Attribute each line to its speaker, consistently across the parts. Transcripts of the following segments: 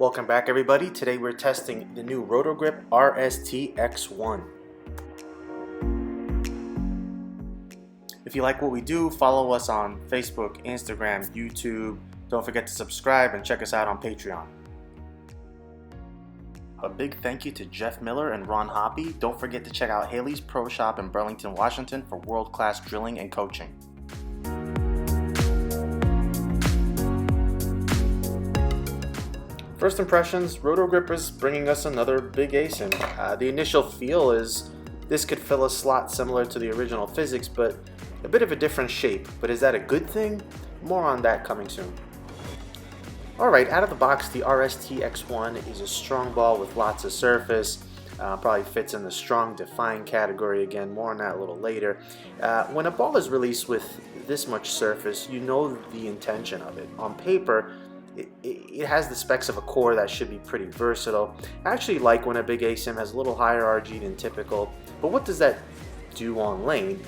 Speaker 1: Welcome back, everybody. Today we're testing the new Roto Grip RST X-1. If you like what we do, follow us on Facebook, Instagram, YouTube. Don't forget to subscribe and check us out on Patreon. A big thank you to Jeff Miller and Ron Hoppy. Don't forget to check out Haley's Pro Shop in Burlington, Washington for world-class drilling and coaching. First impressions, Roto Grip is bringing us another big ASIM. The initial feel is this could fill a slot similar to the original Physix, but a bit of a different shape. But is that a good thing? More on that coming soon. Alright, out of the box, the RST X-1 is a strong ball with lots of surface. Probably fits in the strong defined category again, more on that a little later. When a ball is released with this much surface, you know the intention of it. On paper, it has the specs of a core that should be pretty versatile. I actually like when a big ASIM has a little higher RG than typical, but what does that do on lane?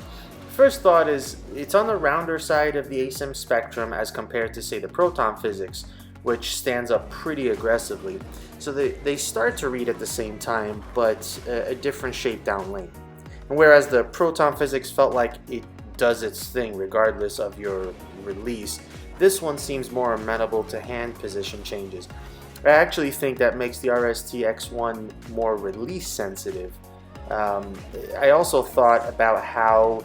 Speaker 1: First thought is it's on the rounder side of the ASIM spectrum as compared to, say, the Proton Physix, which stands up pretty aggressively. So they start to read at the same time, but a different shape down lane. And whereas the Proton Physix felt like it does its thing regardless of your release, this one seems more amenable to hand position changes. I actually think that makes the RST X-1 more release sensitive. I also thought about how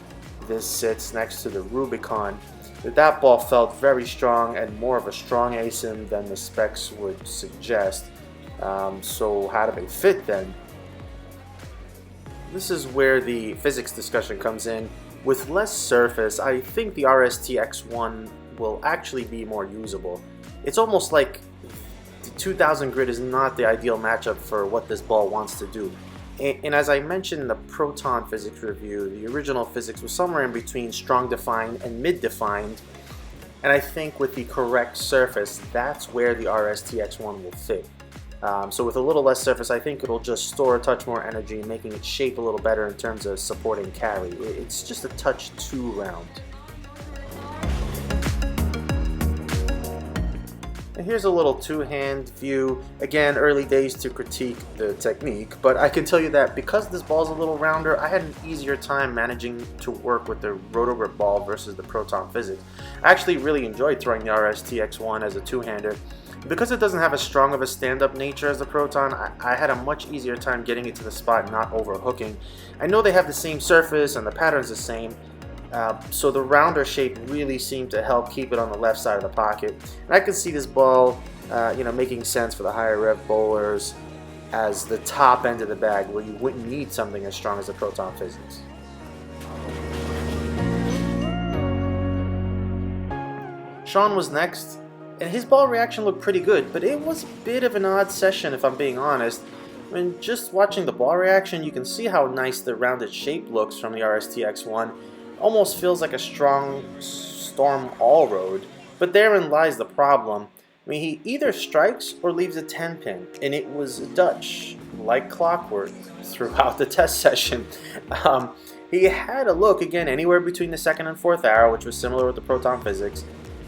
Speaker 1: this sits next to the Rubicon. That ball felt very strong and more of a strong ASIM than the specs would suggest. So how do they fit then? This is where the physics discussion comes in. With less surface, I think the RST X-1 will actually be more usable. It's almost like the 2000 grit is not the ideal matchup for what this ball wants to do. And as I mentioned in the Proton Physix review, the original Physix was somewhere in between strong defined and mid defined. And I think with the correct surface, that's where the RST X-1 will fit. So with a little less surface, I think it'll just store a touch more energy, making it shape a little better in terms of supporting carry. It's just a touch too round. And here's a little two-hand view. Again, early days to critique the technique, but I can tell you that because this ball's a little rounder, I had an easier time managing to work with the Roto Grip ball versus the Proton Physix. I actually really enjoyed throwing the RST X-1 as a two-hander. Because it doesn't have as strong of a stand-up nature as the Proton, I had a much easier time getting it to the spot and not overhooking. I know they have the same surface and the pattern's the same, so the rounder shape really seemed to help keep it on the left side of the pocket. And I could see this ball making sense for the higher rev bowlers as the top end of the bag where you wouldn't need something as strong as the Proton Physix. Sean was next, and his ball reaction looked pretty good, but it was a bit of an odd session if I'm being honest. I mean, just watching the ball reaction, you can see how nice the rounded shape looks from the RST X-1. Almost feels like a strong Storm all-road, but therein lies the problem. I mean, he either strikes or leaves a 10-pin, and it was Dutch, like clockwork, throughout the test session. He had a look, again, anywhere between the second and fourth arrow, which was similar with the Proton Physix.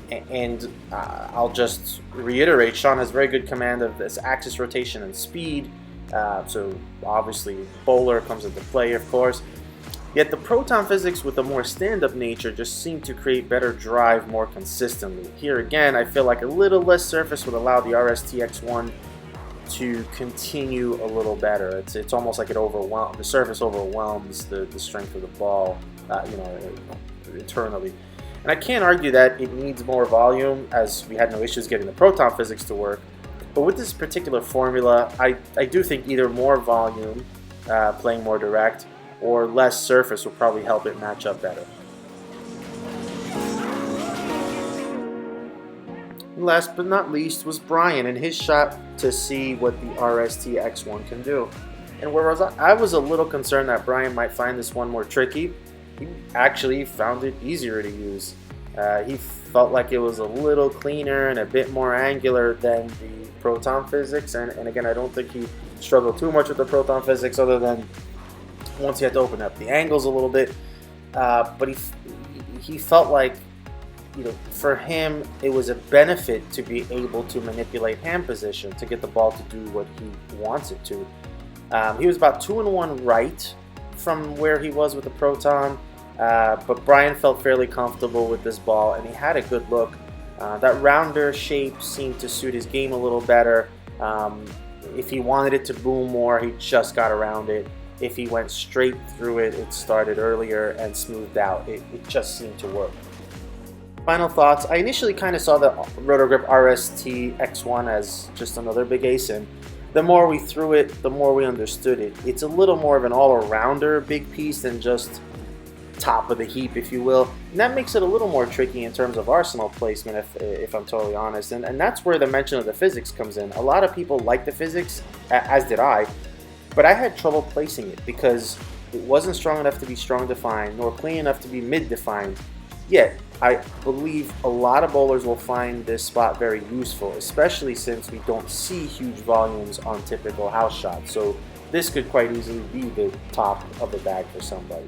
Speaker 1: And I'll just reiterate, Sean has very good command of this axis rotation and speed, so obviously bowler comes into play, of course. Yet the Proton Physix with a more stand-up nature just seemed to create better drive more consistently. Here again, I feel like a little less surface would allow the RST X-1 to continue a little better. It's almost like the surface overwhelms the strength of the ball, internally. And I can't argue that it needs more volume, as we had no issues getting the Proton Physix to work. But with this particular formula, I do think either more volume, playing more direct, or less surface will probably help it match up better. Last but not least was Bryan and his shot to see what the RST X-1 can do. And whereas I was a little concerned that Bryan might find this one more tricky, he actually found it easier to use. He felt like it was a little cleaner and a bit more angular than the Proton Physix, and again, I don't think he struggled too much with the Proton Physix other than once he had to open up the angles a little bit, but he felt like for him, it was a benefit to be able to manipulate hand position to get the ball to do what he wants it to. He was about 2-1 right from where he was with the Proton, but Bryan felt fairly comfortable with this ball, and he had a good look. That rounder shape seemed to suit his game a little better. If he wanted it to boom more, he just got around it. If he went straight through it, it started earlier and smoothed out. It just seemed to work. Final thoughts. I initially kind of saw the Roto Grip RST X-1 as just another big ASIN. The more we threw it, the more we understood it. It's a little more of an all-arounder big piece than just top of the heap, if you will. And that makes it a little more tricky in terms of arsenal placement, if I'm totally honest. And that's where the mention of the physics comes in. A lot of people like the physics, as did I, but I had trouble placing it because it wasn't strong enough to be strong defined, nor clean enough to be mid defined. Yet, I believe a lot of bowlers will find this spot very useful, especially since we don't see huge volumes on typical house shots. So this could quite easily be the top of the bag for somebody.